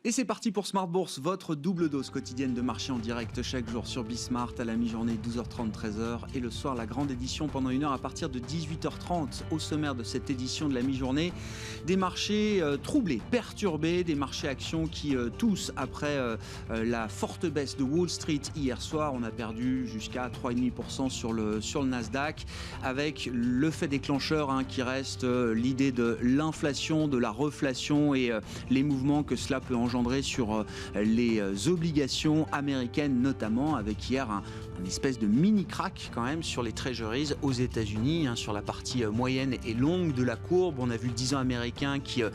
Et c'est parti pour Smart Bourse, votre double dose quotidienne de marché en direct chaque jour sur Bismart à la mi-journée 12h30, 13h et le soir la grande édition pendant une heure à partir de 18h30. Au sommaire de cette édition de la mi-journée, des marchés troublés, perturbés, des marchés actions qui tous après la forte baisse de Wall Street hier soir, on a perdu jusqu'à 3,5% sur le Nasdaq avec le fait déclencheur qui reste l'idée de l'inflation, de la reflation et les mouvements que cela peut engendrer sur les obligations américaines notamment, avec hier un espèce de mini crack quand même sur les treasuries aux États-Unis, sur la partie moyenne et longue de la courbe. On a vu le 10 ans américain qui a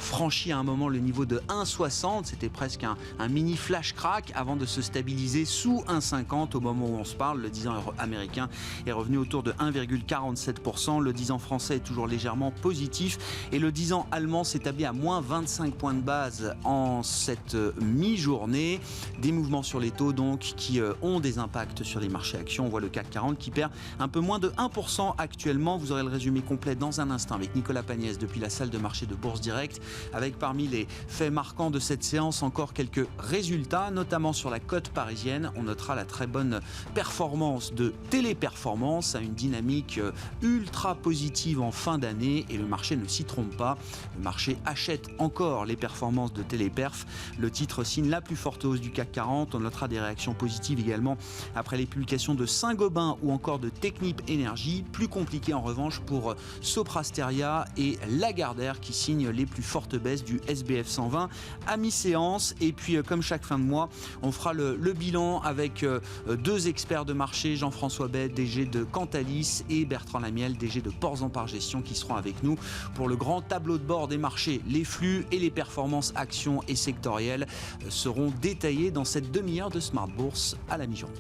franchi à un moment le niveau de 1,60, c'était presque un mini flash crack avant de se stabiliser sous 1,50 au moment où on se parle. Le 10 ans américain est revenu autour de 1,47%, le 10 ans français est toujours légèrement positif et le 10 ans allemand s'établit à moins 25 points de base en cette mi-journée. Des mouvements sur les taux donc qui ont des impacts sur les marchés actions. On voit le CAC 40 qui perd un peu moins de 1% actuellement. Vous aurez le résumé complet dans un instant avec Nicolas Pagnès depuis la salle de marché de Bourse Direct, avec parmi les faits marquants de cette séance encore quelques résultats, notamment sur la cote parisienne. On notera la très bonne performance de Téléperformance à une dynamique ultra positive en fin d'année et le marché ne s'y trompe pas. Le marché achète encore les performances de Téléperf. Le titre signe la plus forte hausse du CAC 40. On notera des réactions positives également après les publications de Saint-Gobain ou encore de Technip Energy. Plus compliqué en revanche pour Soprasteria et Lagardère qui signent les plus fortes baisses du SBF 120 à mi-séance. Et puis comme chaque fin de mois, on fera le bilan avec deux experts de marché, Jean-François Bête, DG de Cantalis, et Bertrand Lamiel, DG de Ports en Par Gestion, qui seront avec nous pour le grand tableau de bord des marchés. Les flux et les performances actions et sectorielles seront détaillés dans cette demi-heure de Smart Bourse à la mi-journée.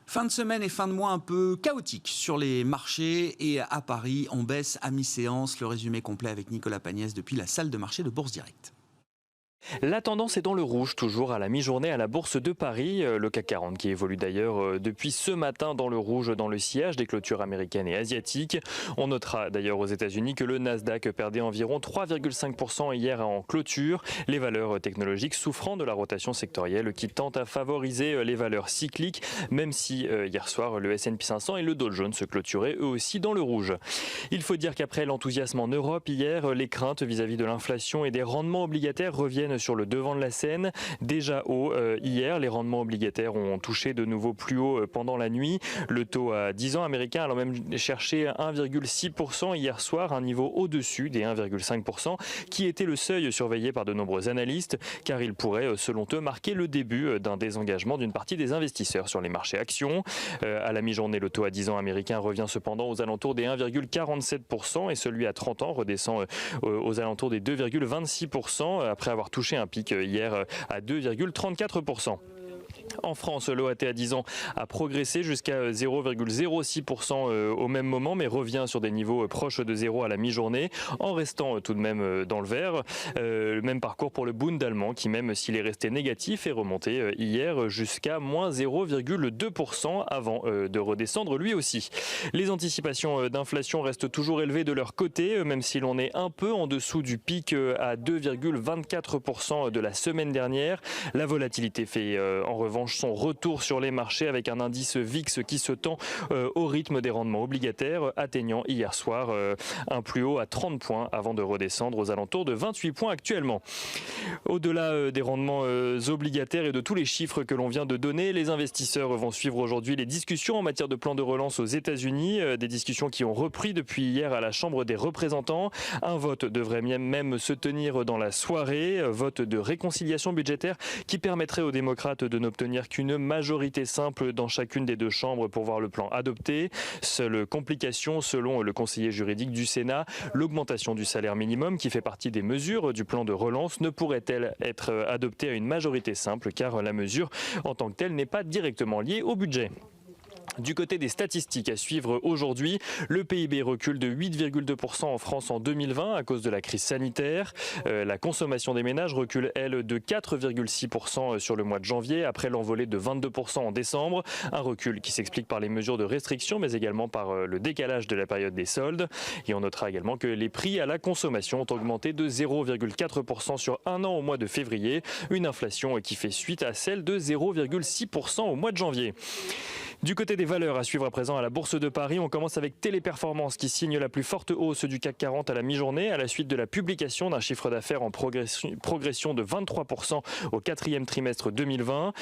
Fin de semaine et fin de mois un peu chaotique sur les marchés et à Paris, on baisse à mi-séance. Le résumé complet avec Nicolas Pagnès depuis la salle de marché de Bourse Direct. La tendance est dans le rouge, toujours à la mi-journée à la Bourse de Paris. Le CAC 40 qui évolue d'ailleurs depuis ce matin dans le rouge dans le sillage des clôtures américaines et asiatiques. On notera d'ailleurs aux États-Unis que le Nasdaq perdait environ 3,5% hier en clôture. Les valeurs technologiques souffrant de la rotation sectorielle qui tente à favoriser les valeurs cycliques, même si hier soir le S&P 500 et le Dow Jones se clôturaient eux aussi dans le rouge. Il faut dire qu'après l'enthousiasme en Europe hier, les craintes vis-à-vis de l'inflation et des rendements obligataires reviennent sur le devant de la scène. Déjà haut hier, les rendements obligataires ont touché de nouveau plus haut pendant la nuit. Le taux à 10 ans américain a même cherché 1,6% hier soir, un niveau au-dessus des 1,5% qui était le seuil surveillé par de nombreux analystes, car il pourrait, selon eux, marquer le début d'un désengagement d'une partie des investisseurs sur les marchés actions. À la mi-journée, le taux à 10 ans américain revient cependant aux alentours des 1,47% et celui à 30 ans redescend aux alentours des 2,26% après avoir touché un pic hier à 2,34%. En France, l'OAT à 10 ans a progressé jusqu'à 0,06% au même moment, mais revient sur des niveaux proches de zéro à la mi-journée, en restant tout de même dans le vert. Le même parcours pour le Bund allemand, qui même s'il est resté négatif, est remonté hier jusqu'à moins 0,2% avant de redescendre lui aussi. Les anticipations d'inflation restent toujours élevées de leur côté, même si l'on est un peu en dessous du pic à 2,24% de la semaine dernière. La volatilité fait en revanche son retour sur les marchés avec un indice VIX qui se tend au rythme des rendements obligataires, atteignant hier soir un plus haut à 30 points avant de redescendre aux alentours de 28 points actuellement. Au-delà des rendements obligataires et de tous les chiffres que l'on vient de donner, les investisseurs vont suivre aujourd'hui les discussions en matière de plan de relance aux États-Unis, des discussions qui ont repris depuis hier à la Chambre des représentants. Un vote devrait même se tenir dans la soirée, vote de réconciliation budgétaire qui permettrait aux démocrates de n'obtenir qu'une majorité simple dans chacune des deux chambres pour voir le plan adopté. Seule complication, selon le conseiller juridique du Sénat, l'augmentation du salaire minimum qui fait partie des mesures du plan de relance ne pourrait-elle être adoptée à une majorité simple car la mesure en tant que telle n'est pas directement liée au budget. Du côté des statistiques à suivre aujourd'hui, le PIB recule de 8,2% en France en 2020 à cause de la crise sanitaire. La consommation des ménages recule, elle, de 4,6% sur le mois de janvier, après l'envolée de 22% en décembre. Un recul qui s'explique par les mesures de restriction, mais également par le décalage de la période des soldes. Et on notera également que les prix à la consommation ont augmenté de 0,4% sur un an au mois de février. Une inflation qui fait suite à celle de 0,6% au mois de janvier. Du côté des valeurs à suivre à présent à la Bourse de Paris, on commence avec Téléperformance qui signe la plus forte hausse du CAC 40 à la mi-journée à la suite de la publication d'un chiffre d'affaires en progression de 23% au quatrième trimestre 2020.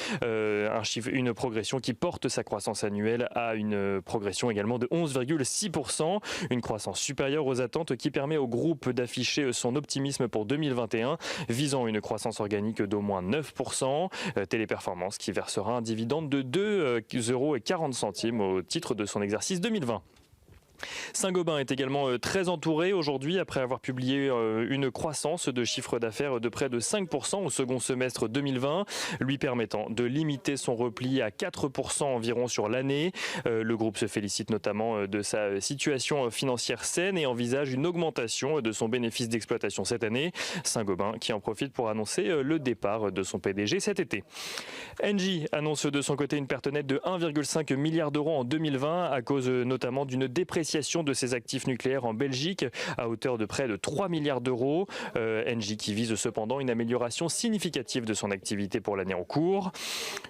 Une progression qui porte sa croissance annuelle à une progression également de 11,6%. Une croissance supérieure aux attentes qui permet au groupe d'afficher son optimisme pour 2021, visant une croissance organique d'au moins 9%. Téléperformance qui versera un dividende de 2,40 € au titre de son exercice 2020. Saint-Gobain est également très entouré aujourd'hui après avoir publié une croissance de chiffre d'affaires de près de 5% au second semestre 2020, lui permettant de limiter son repli à 4% environ sur l'année. Le groupe se félicite notamment de sa situation financière saine et envisage une augmentation de son bénéfice d'exploitation cette année. Saint-Gobain qui en profite pour annoncer le départ de son PDG cet été. Engie annonce de son côté une perte nette de 1,5 milliard d'euros en 2020 à cause notamment d'une dépréciation de ses actifs nucléaires en Belgique à hauteur de près de 3 milliards d'euros. Engie qui vise cependant une amélioration significative de son activité pour l'année en cours.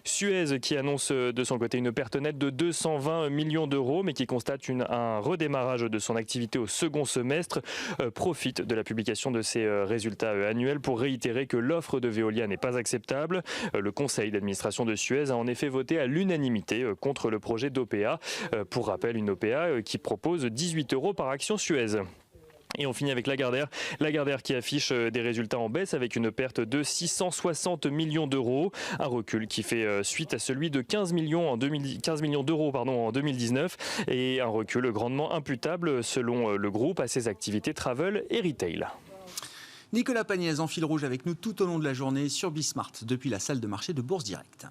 Suez qui annonce de son côté une perte nette de 220 millions d'euros mais qui constate un redémarrage de son activité au second semestre, profite de la publication de ses résultats annuels pour réitérer que l'offre de Veolia n'est pas acceptable. Le conseil d'administration de Suez a en effet voté à l'unanimité contre le projet d'OPA. Pour rappel, une OPA qui propose 18 € par action Suez. Et on finit avec Lagardère. Lagardère qui affiche des résultats en baisse avec une perte de 660 millions d'euros. Un recul qui fait suite à celui de 15 millions d'euros en 2019 et un recul grandement imputable selon le groupe à ses activités travel et retail. Nicolas Pagnès en fil rouge avec nous tout au long de la journée sur Bismart depuis la salle de marché de Bourse Direct.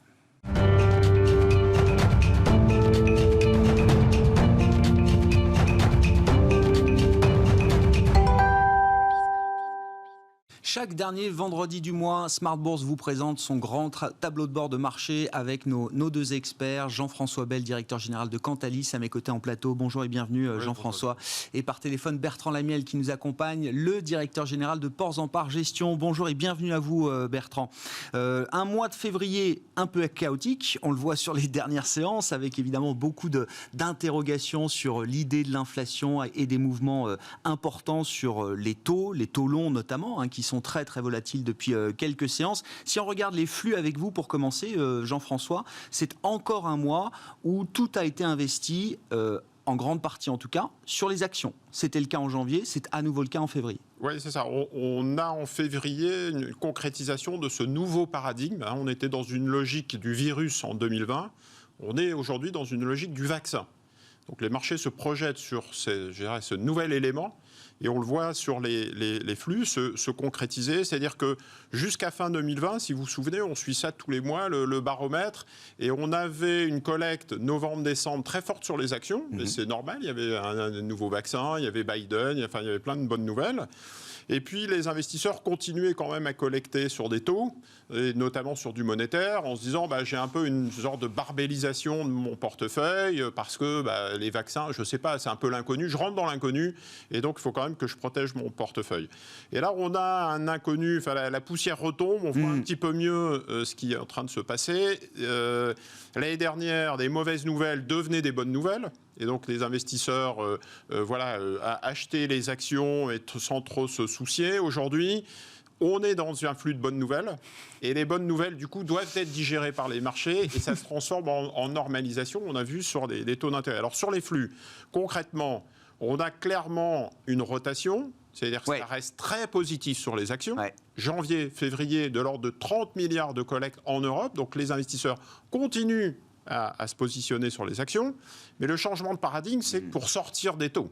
Chaque dernier vendredi du mois, Smart Bourse vous présente son grand tableau de bord de marché avec nos deux experts. Jean-François Bel, directeur général de Cantalis, à mes côtés en plateau. Bonjour et bienvenue Jean-François. Et par téléphone, Bertrand Lamiel qui nous accompagne, le directeur général de Ports en Part Gestion. Bonjour et bienvenue à vous Bertrand. Un mois de février un peu chaotique, on le voit sur les dernières séances, avec évidemment beaucoup d'interrogations sur l'idée de l'inflation et des mouvements importants sur les taux longs notamment, qui sont très très volatiles depuis quelques séances. Si on regarde les flux avec vous pour commencer, Jean-François, c'est encore un mois où tout a été investi, en grande partie en tout cas, sur les actions. C'était le cas en janvier, c'est à nouveau le cas en février. Oui, c'est ça. On a en février une concrétisation de ce nouveau paradigme. On était dans une logique du virus en 2020. On est aujourd'hui dans une logique du vaccin. Donc les marchés se projettent sur ce nouvel élément. Et on le voit sur les flux se concrétiser. C'est-à-dire que jusqu'à fin 2020, si vous vous souvenez, on suit ça tous les mois, le baromètre. Et on avait une collecte novembre-décembre très forte sur les actions. Et c'est normal, il y avait un nouveau vaccin, il y avait Biden, il y avait plein de bonnes nouvelles. Et puis les investisseurs continuaient quand même à collecter sur des taux, et notamment sur du monétaire, en se disant j'ai un peu une sorte de barbellisation de mon portefeuille parce que les vaccins, je ne sais pas, c'est un peu l'inconnu, je rentre dans l'inconnu et donc il faut quand même que je protège mon portefeuille. Et là on a un inconnu, la poussière retombe, on voit un petit peu mieux ce qui est en train de se passer. L'année dernière, des mauvaises nouvelles devenaient des bonnes nouvelles. Et donc les investisseurs achetaient les actions sans trop se soucier. Aujourd'hui, on est dans un flux de bonnes nouvelles. Et les bonnes nouvelles, du coup, doivent être digérées par les marchés. Et ça se transforme en normalisation. On a vu sur des taux d'intérêt. Alors sur les flux, concrètement, on a clairement une rotation. C'est-à-dire que ça reste très positif sur les actions. Janvier, février, de l'ordre de 30 milliards de collecte en Europe. Donc les investisseurs continuent à se positionner sur les actions. Mais le changement de paradigme, c'est pour sortir des taux.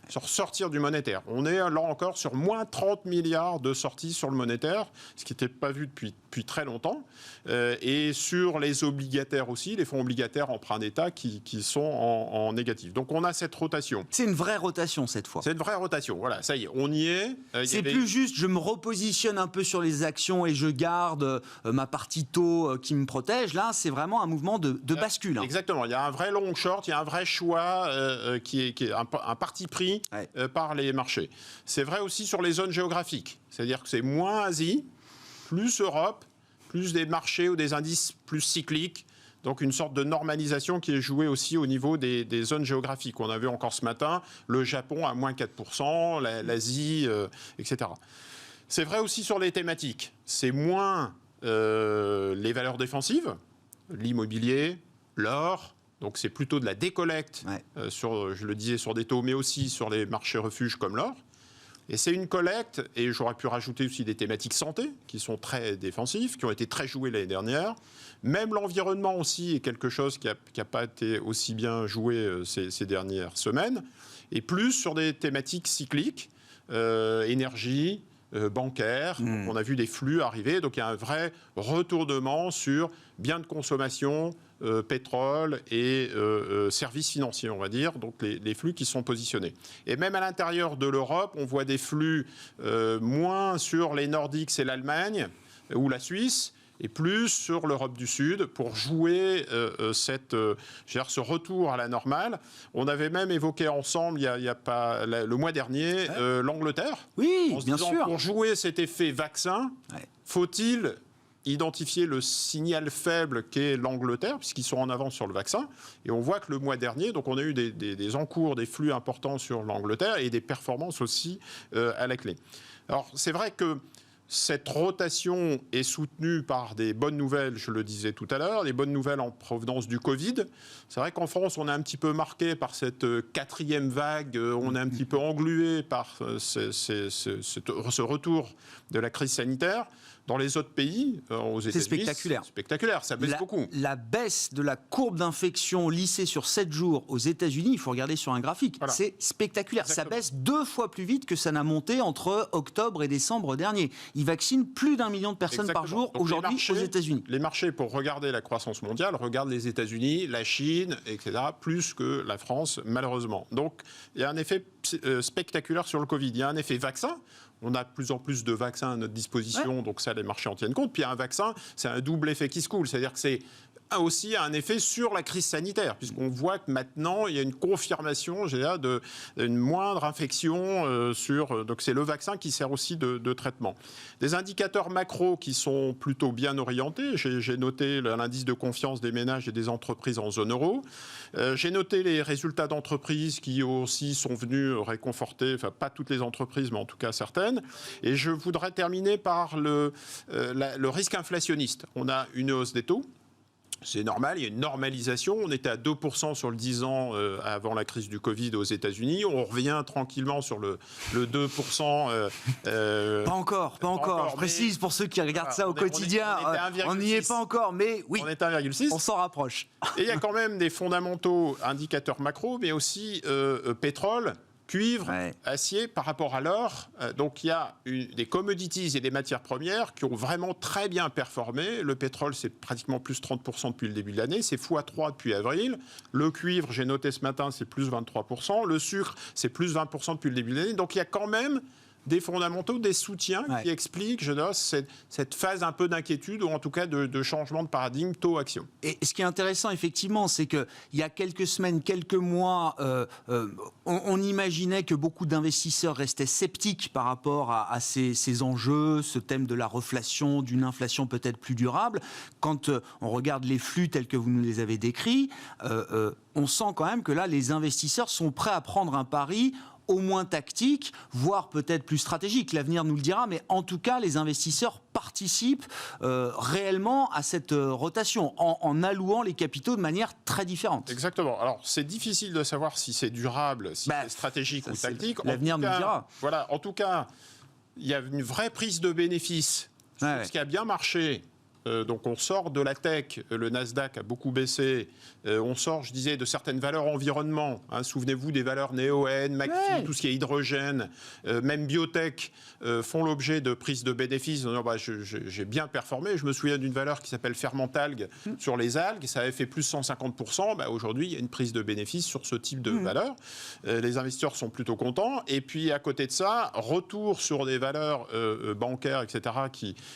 sur sortir du monétaire. On est là encore sur moins 30 milliards de sorties sur le monétaire, ce qui n'était pas vu depuis très longtemps. Et sur les obligataires aussi, les fonds obligataires emprunts d'État qui sont en négatif. Donc on a cette rotation. C'est une vraie rotation cette fois. C'est une vraie rotation, voilà, ça y est, on y est. C'est plus juste, je me repositionne un peu sur les actions et je garde ma partie taux qui me protège. Là, c'est vraiment un mouvement de bascule. Exactement, il y a un vrai long short, il y a un vrai choix qui est un parti pris par les marchés. C'est vrai aussi sur les zones géographiques, c'est-à-dire que c'est moins Asie, plus Europe, plus des marchés ou des indices plus cycliques. Donc une sorte de normalisation qui est jouée aussi au niveau des zones géographiques. On a vu encore ce matin le Japon à moins 4%, l'Asie, etc. C'est vrai aussi sur les thématiques. C'est moins les valeurs défensives, l'immobilier, l'or. Donc c'est plutôt de la décollecte, je le disais, sur des taux, mais aussi sur les marchés refuges comme l'or. Et c'est une collecte, et j'aurais pu rajouter aussi des thématiques santé, qui sont très défensives, qui ont été très jouées l'année dernière. Même l'environnement aussi est quelque chose qui n'a pas été aussi bien joué ces dernières semaines. Et plus sur des thématiques cycliques, énergie, bancaire. On a vu des flux arriver, donc il y a un vrai retournement sur biens de consommation, pétrole et services financiers, on va dire, donc les flux qui sont positionnés. Et même à l'intérieur de l'Europe, on voit des flux moins sur les Nordiques et l'Allemagne ou la Suisse, et plus sur l'Europe du Sud pour jouer ce retour à la normale. On avait même évoqué ensemble, le mois dernier, l'Angleterre. Oui, en se bien disant, sûr. pour jouer cet effet vaccin, faut-il identifier le signal faible qu'est l'Angleterre, puisqu'ils sont en avance sur le vaccin. Et on voit que le mois dernier, donc on a eu des encours, des flux importants sur l'Angleterre et des performances aussi à la clé. Alors, c'est vrai que cette rotation est soutenue par des bonnes nouvelles, je le disais tout à l'heure, des bonnes nouvelles en provenance du Covid. C'est vrai qu'en France, on est un petit peu marqué par cette quatrième vague, on est un petit peu englué par ce retour de la crise sanitaire. Dans les autres pays, aux États-Unis, c'est spectaculaire. Spectaculaire, ça baisse beaucoup. La baisse de la courbe d'infection lissée sur 7 jours aux États-Unis, il faut regarder sur un graphique, c'est spectaculaire. Exactement. Ça baisse 2 fois plus vite que ça n'a monté entre octobre et décembre dernier. Ils vaccinent plus d'1 million de personnes par jour aujourd'hui aux États-Unis. Les marchés, pour regarder la croissance mondiale, regardent les États-Unis, la Chine, etc., plus que la France, malheureusement. Donc, il y a un effet spectaculaire sur le Covid. Il y a un effet vaccin. On a de plus en plus de vaccins à notre disposition, donc ça, les marchés en tiennent compte. Puis un vaccin, c'est un double effet qui se coule. C'est-à-dire que c'est aussi un effet sur la crise sanitaire, puisqu'on voit que maintenant, il y a une confirmation d'une moindre infection. Donc c'est le vaccin qui sert aussi de traitement. Des indicateurs macro qui sont plutôt bien orientés. J'ai noté l'indice de confiance des ménages et des entreprises en zone euro. J'ai noté les résultats d'entreprises qui aussi sont venus réconforter, enfin pas toutes les entreprises, mais en tout cas certaines. Et je voudrais terminer par le risque inflationniste. On a une hausse des taux. C'est normal, il y a une normalisation. On était à 2% sur le 10 ans avant la crise du Covid aux États-Unis. On revient tranquillement sur le 2%. Pas encore. Je précise pour ceux qui regardent ça au quotidien. On n'y est pas encore, mais oui, on est à 1,6. On s'en rapproche. Et il y a quand même des fondamentaux indicateurs macro, mais aussi pétrole, cuivre, acier par rapport à l'or. Donc il y a des commodities et des matières premières qui ont vraiment très bien performé. Le pétrole, c'est pratiquement plus 30% depuis le début de l'année. C'est x3 depuis avril. Le cuivre, j'ai noté ce matin, c'est plus 23%. Le sucre, c'est plus 20% depuis le début de l'année. Donc il y a quand même des fondamentaux, des soutiens qui expliquent, cette phase un peu d'inquiétude ou en tout cas de changement de paradigme taux-action. Et ce qui est intéressant, effectivement, c'est qu'il y a quelques semaines, quelques mois, on imaginait que beaucoup d'investisseurs restaient sceptiques par rapport à ces enjeux, ce thème de la reflation, d'une inflation peut-être plus durable. Quand on regarde les flux tels que vous nous les avez décrits, on sent quand même que là, les investisseurs sont prêts à prendre un pari au moins tactique, voire peut-être plus stratégique. L'avenir nous le dira, mais en tout cas, les investisseurs participent réellement à cette rotation en allouant les capitaux de manière très différente. Exactement. Alors, c'est difficile de savoir si c'est durable, si c'est stratégique ou tactique. L'avenir nous le dira. Voilà. En tout cas, il y a une vraie prise de bénéfices. Ce qui a bien marché Donc on sort de la tech, le Nasdaq a beaucoup baissé, on sort, je disais, de certaines valeurs environnement. Souvenez-vous des valeurs Neoen, McPhy, tout ce qui est hydrogène, même biotech font l'objet de prises de bénéfices. J'ai bien performé. Je me souviens d'une valeur qui s'appelle Fermentalgue sur les algues, ça avait fait plus 150%. Aujourd'hui, il y a une prise de bénéfices sur ce type de valeur. Les investisseurs sont plutôt contents. Et puis à côté de ça, retour sur des valeurs bancaires, etc.,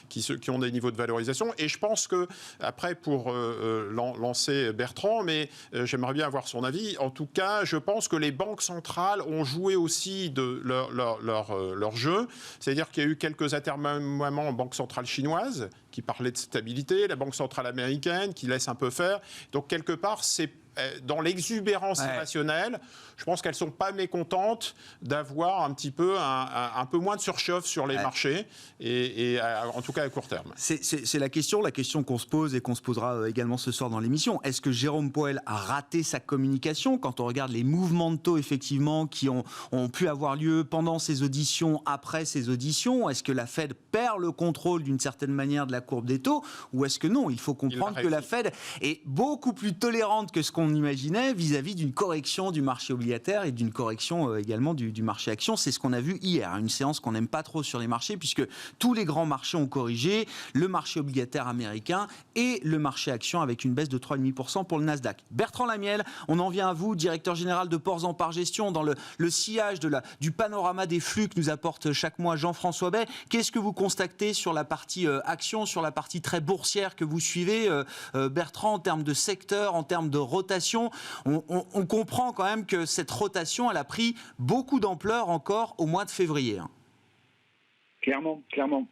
qui ont des niveaux de valorisation. Et je pense que, après, pour lancer Bertrand, mais j'aimerais bien avoir son avis. En tout cas, je pense que les banques centrales ont joué aussi de leur jeu. C'est-à-dire qu'il y a eu quelques atermoiements en banque centrale chinoise qui parlaient de stabilité, la banque centrale américaine qui laisse un peu faire. Donc, quelque part, c'est dans l'exubérance irrationnelle, je pense qu'elles ne sont pas mécontentes d'avoir un petit peu un peu moins de surchauffe sur les marchés, et en tout cas à court terme. C'est la question qu'on se pose et qu'on se posera également ce soir dans l'émission. Est-ce que Jérôme Powell a raté sa communication quand on regarde les mouvements de taux effectivement qui ont pu avoir lieu pendant ces auditions, après ces auditions? Est-ce que la Fed perd le contrôle d'une certaine manière de la courbe des taux, ou est-ce que non? Il faut comprendre que la Fed est beaucoup plus tolérante que ce qu'on imaginait vis-à-vis d'une correction du marché obligataire et d'une correction également du marché action. C'est ce qu'on a vu hier, une séance qu'on n'aime pas trop sur les marchés, puisque tous les grands marchés ont corrigé, le marché obligataire américain et le marché action avec une baisse de 3,5% pour le Nasdaq. Bertrand Lamiel, on en vient à vous, directeur général de Ports en Par Gestion, dans le sillage du panorama des flux que nous apporte chaque mois Jean-François Bay. Qu'est-ce que vous constatez sur la partie action, sur la partie très boursière que vous suivez, Bertrand, en termes de secteur, en termes de rotation? On comprend quand même que cette rotation, elle a pris beaucoup d'ampleur encore au mois de février. Clairement.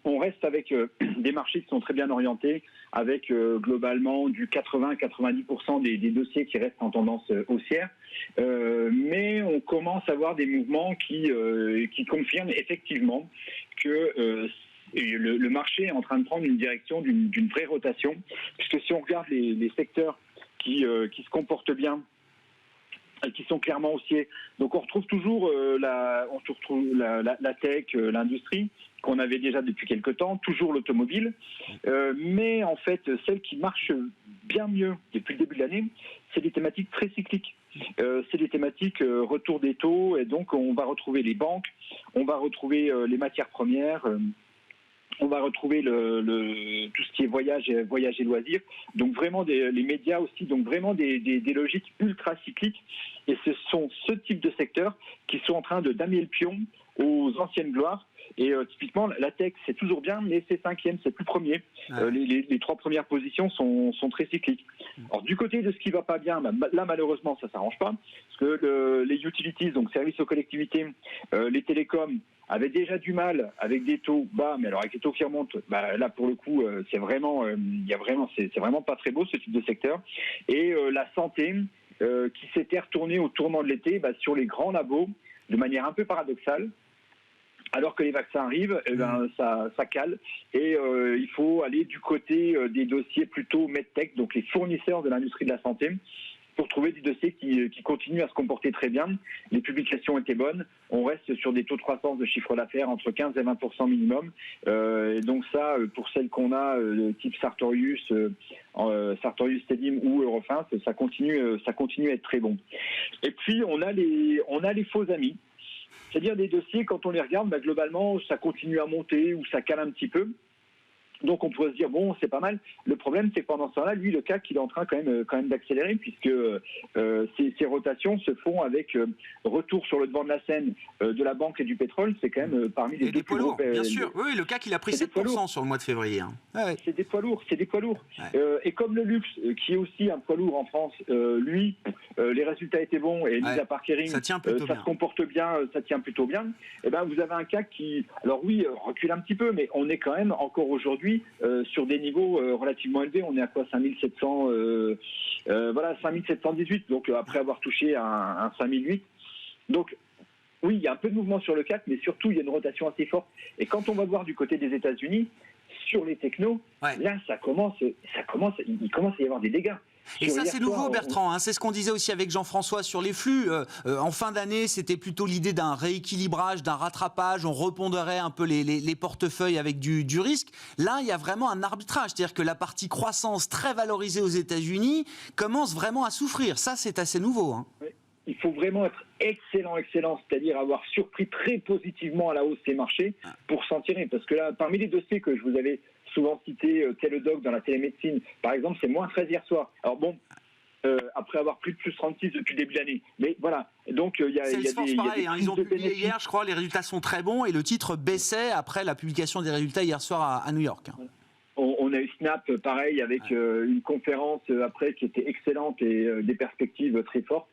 On reste avec des marchés qui sont très bien orientés, avec globalement du 80-90% des dossiers qui restent en tendance haussière. Mais on commence à voir des mouvements qui confirment effectivement que le marché est en train de prendre une direction d'une vraie rotation. Puisque si on regarde les secteurs qui se comportent bien, qui sont clairement haussiers. Donc on retrouve toujours la tech, l'industrie, qu'on avait déjà depuis quelques temps, toujours l'automobile. Mais en fait, celle qui marche bien mieux depuis le début de l'année, c'est des thématiques très cycliques. C'est des thématiques retour des taux, et donc on va retrouver les banques, on va retrouver les matières premières, on va retrouver tout ce qui est voyage et loisirs. Donc vraiment les médias aussi, donc vraiment des logiques ultra cycliques. Et ce sont ce type de secteurs qui sont en train d'amener le pion aux anciennes gloires. Et typiquement, la tech, c'est toujours bien, mais c'est cinquième, c'est plus premier. Les trois premières positions sont très cycliques. Alors du côté de ce qui va pas bien, là malheureusement, ça s'arrange pas, parce que les utilities, donc services aux collectivités, les télécoms, avaient déjà du mal avec des taux bas, mais alors avec les taux qui remontent, là pour le coup, c'est vraiment pas très beau ce type de secteur. Et la santé, qui s'était retournée au tournant de l'été sur les grands labos, de manière un peu paradoxale. Alors que les vaccins arrivent, ça cale. Et il faut aller du côté des dossiers plutôt medtech, donc les fournisseurs de l'industrie de la santé, pour trouver des dossiers qui continuent à se comporter très bien. Les publications étaient bonnes. On reste sur des taux de croissance de chiffre d'affaires entre 15 et 20% minimum. Et donc ça, pour celles qu'on a, type Sartorius, Tedim ou Eurofins, ça continue à être très bon. Et puis on a les faux amis. C'est-à-dire des dossiers, quand on les regarde, globalement, ça continue à monter ou ça cale un petit peu. Donc on pourrait se dire, bon, c'est pas mal. Le problème, c'est que pendant ce temps-là, lui, le CAC, il est en train quand même d'accélérer, puisque ces rotations se font avec retour sur le devant de la scène de la banque et du pétrole. C'est quand même parmi les deux plus gros. Bien sûr, oui, le CAC, il a pris 7% sur le mois de février. C'est des poids lourds, Ouais. Et comme le luxe, qui est aussi un poids lourd en France, lui, les résultats étaient bons, et mis à part Kering, ça se comporte bien, ça tient plutôt bien. Et vous avez un CAC qui, alors oui, recule un petit peu, mais on est quand même encore aujourd'hui sur des niveaux relativement élevés. On est à quoi, 5700, 5718, donc après avoir touché un 5008. Donc oui, il y a un peu de mouvement sur le CAC, mais surtout il y a une rotation assez forte. Et quand on va voir du côté des États-Unis, sur les technos, là il commence à y avoir des dégâts. Et ça, c'est nouveau, Bertrand. C'est ce qu'on disait aussi avec Jean-François sur les flux. En fin d'année, c'était plutôt l'idée d'un rééquilibrage, d'un rattrapage. On repondérait un peu les portefeuilles avec du risque. Là, il y a vraiment un arbitrage. C'est-à-dire que la partie croissance très valorisée aux États-Unis commence vraiment à souffrir. Ça, c'est assez nouveau. Oui. Il faut vraiment être excellent, c'est-à-dire avoir surpris très positivement à la hausse ces marchés pour s'en tirer. Parce que là, parmi les dossiers que je vous avais souvent cités, Teladoc dans la télémédecine, par exemple, c'est moins 13 hier soir. Alors bon, après avoir pris plus 36 depuis le début de l'année. Mais voilà, donc il y a Salesforce, pareil, ils ont publié hier, je crois, les résultats sont très bons et le titre baissait après la publication des résultats hier soir à New York. On a eu Snap, pareil, avec une conférence après qui était excellente et des perspectives très fortes.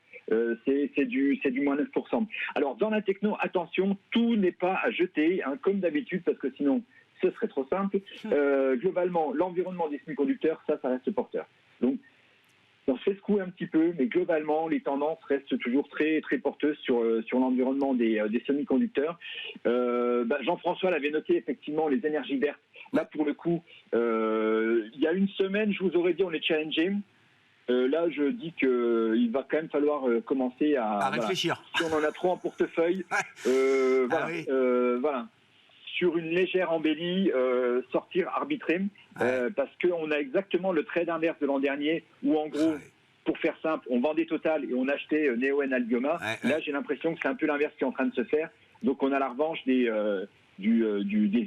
C'est du moins 9%. Alors, dans la techno, attention, tout n'est pas à jeter, comme d'habitude, parce que sinon, ce serait trop simple. Globalement, l'environnement des semi-conducteurs, ça reste porteur. Donc, on se fait secouer un petit peu, mais globalement, les tendances restent toujours très, très porteuses sur l'environnement des semi-conducteurs. Jean-François l'avait noté, effectivement, les énergies vertes. Là, pour le coup, il y a une semaine, je vous aurais dit, on est challengé. Là, je dis qu'il va quand même falloir commencer à réfléchir. Si on en a trop en portefeuille, voilà. Sur une légère embellie, sortir arbitrer, parce qu'on a exactement le trade inverse de l'an dernier, où en gros, pour faire simple, on vendait Total et on achetait Neoen Albioma. Là, j'ai l'impression que c'est un peu l'inverse qui est en train de se faire. Donc, on a la revanche des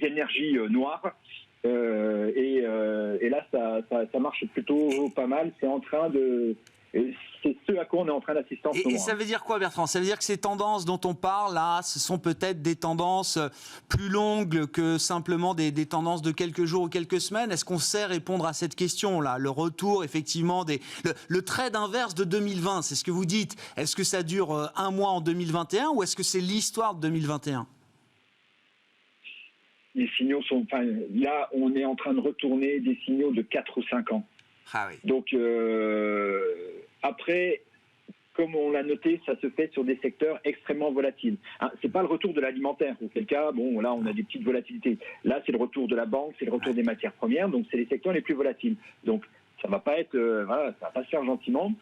énergies noires. Et là, ça marche plutôt pas mal. C'est en train de... C'est ce à quoi on est en train d'assister en ce moment. Et ça veut dire quoi, Bertrand? Ça veut dire que ces tendances dont on parle, là, ce sont peut-être des tendances plus longues que simplement des tendances de quelques jours ou quelques semaines. Est-ce qu'on sait répondre à cette question-là? Le retour, effectivement, le trade inverse de 2020, c'est ce que vous dites. Est-ce que ça dure un mois en 2021 ou est-ce que c'est l'histoire de 2021? Les signaux sont... Enfin, là, on est en train de retourner des signaux de 4 ou 5 ans. Ah oui. Donc, après, comme on l'a noté, ça se fait sur des secteurs extrêmement volatiles. C'est pas le retour de l'alimentaire, auquel cas, bon, là, on a des petites volatilités. Là, c'est le retour de la banque, c'est le retour des matières premières, donc c'est les secteurs les plus volatiles. Donc, ça va pas être... ça va pas se faire gentiment.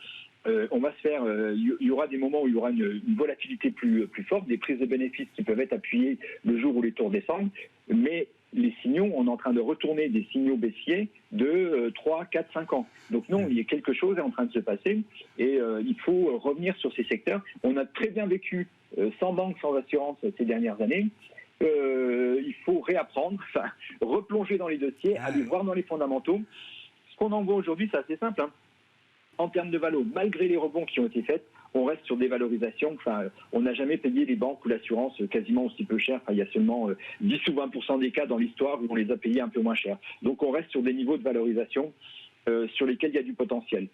On va se faire... Il y aura des moments où il y aura une volatilité plus forte, des prises de bénéfices qui peuvent être appuyées le jour où les taux descendent, mais les signaux, on est en train de retourner des signaux baissiers de 3, 4, 5 ans. Donc non, il y a quelque chose est en train de se passer et il faut revenir sur ces secteurs. On a très bien vécu sans banque, sans assurance ces dernières années. Il faut réapprendre, replonger dans les dossiers, aller voir dans les fondamentaux. Ce qu'on en voit aujourd'hui, c'est assez simple. En termes de valo, malgré les rebonds qui ont été faits, on reste sur des valorisations. On n'a jamais payé les banques ou l'assurance quasiment aussi peu cher. Il y a seulement 10 ou 20% des cas dans l'histoire où on les a payés un peu moins cher. Donc on reste sur des niveaux de valorisation sur lesquels il y a du potentiel.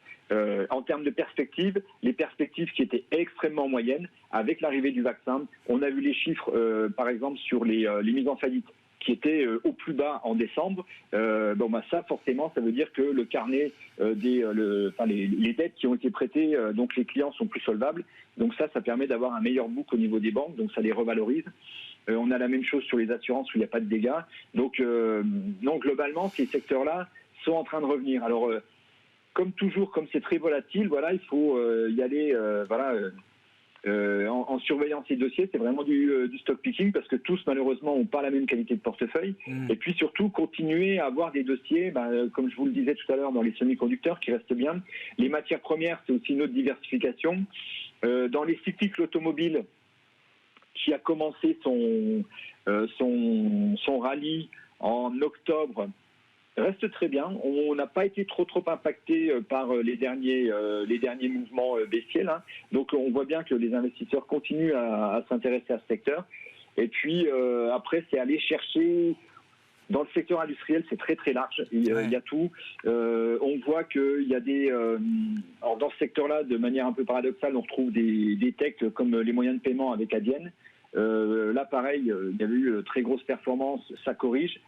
En termes de perspectives, les perspectives qui étaient extrêmement moyennes, avec l'arrivée du vaccin, on a vu les chiffres, par exemple, sur les mises en faillite, qui était au plus bas en décembre. Ça, forcément, ça veut dire que le carnet les dettes qui ont été prêtées, donc les clients sont plus solvables. Donc ça permet d'avoir un meilleur book au niveau des banques, donc ça les revalorise. On a la même chose sur les assurances où il n'y a pas de dégâts. Donc globalement, ces secteurs-là sont en train de revenir. Alors, comme toujours, comme c'est très volatile, il faut y aller, en surveillant ces dossiers. C'est vraiment du stock picking parce que tous malheureusement n'ont pas la même qualité de portefeuille. Et puis surtout continuer à avoir des dossiers, comme je vous le disais tout à l'heure, dans les semi-conducteurs qui restent bien. Les matières premières, c'est aussi une autre diversification. Dans les cycles automobiles, qui a commencé son rallye en octobre, reste très bien. On n'a pas été trop impacté par les derniers mouvements baissiers. Là. Donc on voit bien que les investisseurs continuent à s'intéresser à ce secteur. Et puis après, c'est aller chercher... Dans le secteur industriel, c'est très très large. Il y a tout. On voit qu'il y a des... alors dans ce secteur-là, de manière un peu paradoxale, on retrouve des techs comme les moyens de paiement avec Adyen. Là, pareil, il y avait eu très grosse performance. Ça corrige.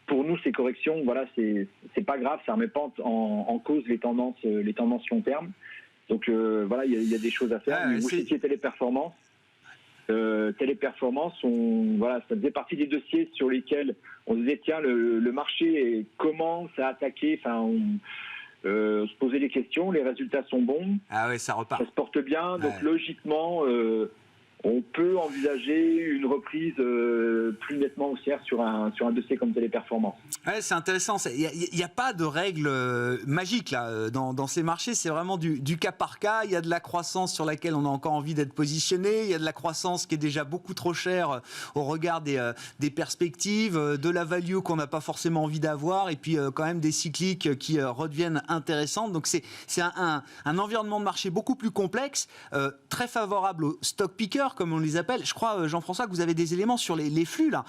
Pour nous, ces corrections, c'est pas grave, ça remet pas en cause les tendances long terme. Donc il y a des choses à faire. Vous citiez Téléperformance. Téléperformance, ça faisait partie des dossiers sur lesquels on se disait tiens, le marché commence à attaquer. se poser des questions. Les résultats sont bons. Ah ouais, ça repart. Ça se porte bien. Donc logiquement, on peut envisager une reprise plus nettement haussière sur un dossier comme Téléperformance. Ouais, c'est intéressant. Il n'y a pas de règle magique là, dans ces marchés. C'est vraiment du cas par cas. Il y a de la croissance sur laquelle on a encore envie d'être positionné. Il y a de la croissance qui est déjà beaucoup trop chère au regard des perspectives, de la value qu'on n'a pas forcément envie d'avoir, et puis quand même des cycliques qui redeviennent intéressantes. Donc c'est un environnement de marché beaucoup plus complexe, très favorable aux stock pickers, comme on les appelle. Je crois, Jean-François, que vous avez des éléments sur les flux là.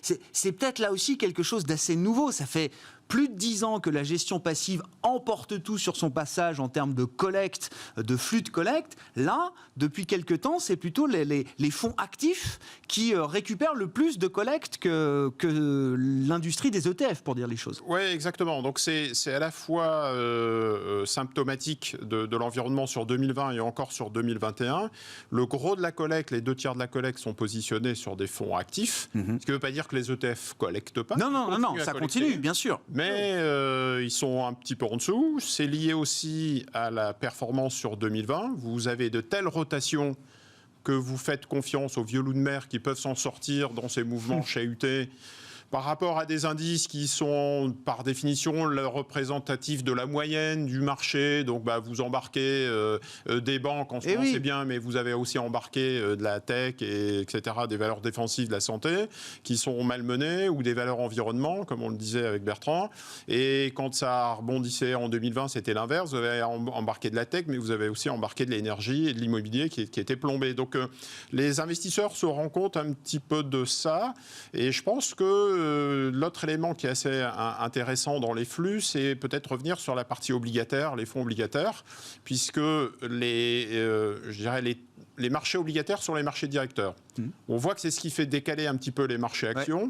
C'est peut-être là aussi quelque chose d'assez nouveau. Ça fait plus de 10 ans que la gestion passive emporte tout sur son passage en termes de collecte, de flux de collecte. Là, depuis quelques temps, c'est plutôt les fonds actifs qui récupèrent le plus de collecte que l'industrie des ETF, pour dire les choses. Oui, exactement. Donc c'est à la fois symptomatique de l'environnement sur 2020 et encore sur 2021. Le gros de la collecte, les 2/3 de la collecte sont positionnés sur des fonds actifs. Ce qui ne veut pas dire que les ETF ne collectent pas. Non, ça continue, bien sûr. Mais ils sont un petit peu en dessous. C'est lié aussi à la performance sur 2020. Vous avez de telles rotations que vous faites confiance aux vieux loups de mer qui peuvent s'en sortir dans ces mouvements chahutés par rapport à des indices qui sont par définition représentatifs de la moyenne du marché. Donc vous embarquez des banques en ce moment, c'est bien, mais vous avez aussi embarqué de la tech, etc., des valeurs défensives de la santé qui sont malmenées, ou des valeurs environnement, comme on le disait avec Bertrand. Et quand ça rebondissait en 2020, c'était l'inverse. Vous avez embarqué de la tech, mais vous avez aussi embarqué de l'énergie et de l'immobilier qui était plombé. Donc les investisseurs se rendent compte un petit peu de ça. Et je pense que l'autre élément qui est assez intéressant dans les flux, c'est peut-être revenir sur la partie obligataire, les fonds obligataires, puisque les marchés obligataires sont les marchés directeurs. On voit que c'est ce qui fait décaler un petit peu les marchés actions.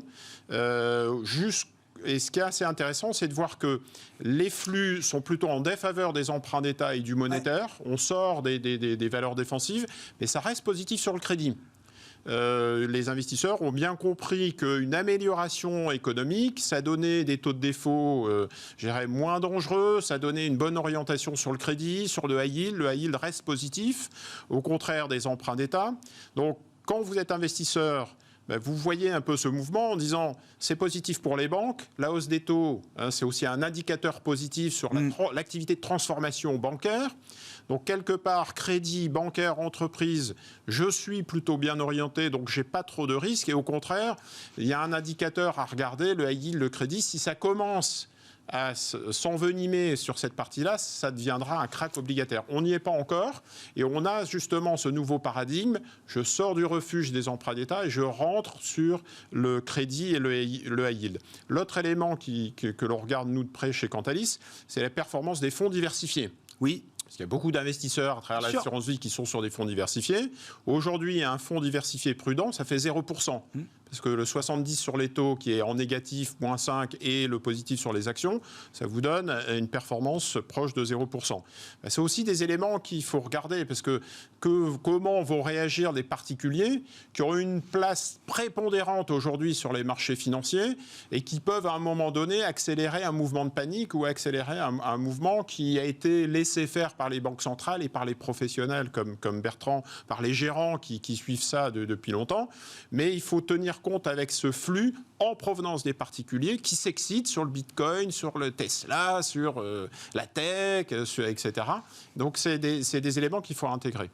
Et ce qui est assez intéressant, c'est de voir que les flux sont plutôt en défaveur des emprunts d'État et du monétaire. On sort des valeurs défensives, mais ça reste positif sur le crédit. Les investisseurs ont bien compris qu'une amélioration économique, ça donnait des taux de défaut moins dangereux, ça donnait une bonne orientation sur le crédit, sur le high yield. Le high yield reste positif, au contraire des emprunts d'État. Donc, quand vous êtes investisseur, vous voyez un peu ce mouvement en disant c'est positif pour les banques. La hausse des taux, c'est aussi un indicateur positif sur l'activité de transformation bancaire. Donc, quelque part, crédit, bancaire, entreprise, je suis plutôt bien orienté, donc je n'ai pas trop de risques. Et au contraire, il y a un indicateur à regarder, le high yield, le crédit. Si ça commence à s'envenimer sur cette partie-là, ça deviendra un crack obligataire. On n'y est pas encore, et on a justement ce nouveau paradigme. Je sors du refuge des emprunts d'État et je rentre sur le crédit et le high yield. L'autre élément que l'on regarde, nous, de près chez Cantalis, c'est la performance des fonds diversifiés. Oui. Parce qu'il y a beaucoup d'investisseurs à travers l'assurance vie qui sont sur des fonds diversifiés. Aujourd'hui, un fonds diversifié prudent, ça fait 0%. Parce que le 70 sur les taux qui est en négatif, moins 5, et le positif sur les actions, ça vous donne une performance proche de 0%. C'est aussi des éléments qu'il faut regarder, parce que comment vont réagir les particuliers qui ont une place prépondérante aujourd'hui sur les marchés financiers et qui peuvent à un moment donné accélérer un mouvement de panique ou accélérer un mouvement qui a été laissé faire par les banques centrales et par les professionnels comme Bertrand, par les gérants qui suivent ça depuis longtemps. Mais il faut tenir compte avec ce flux en provenance des particuliers qui s'excitent sur le Bitcoin, sur le Tesla, sur la tech, etc. Donc c'est des éléments qu'il faut intégrer.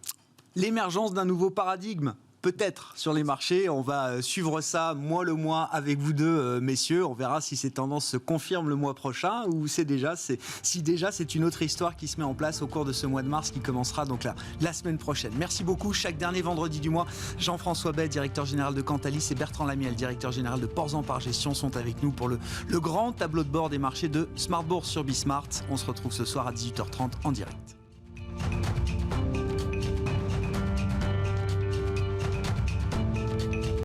L'émergence d'un nouveau paradigme, peut-être, sur les marchés. On va suivre ça mois le mois avec vous deux, messieurs. On verra si ces tendances se confirment le mois prochain ou si déjà c'est une autre histoire qui se met en place au cours de ce mois de mars qui commencera donc la semaine prochaine. Merci beaucoup. Chaque dernier vendredi du mois, Jean-François Bay, directeur général de Cantalis, et Bertrand Lamiel, directeur général de Ports en Par Gestion, sont avec nous pour le grand tableau de bord des marchés de Smart Bourse sur Bismart. On se retrouve ce soir à 18h30 en direct.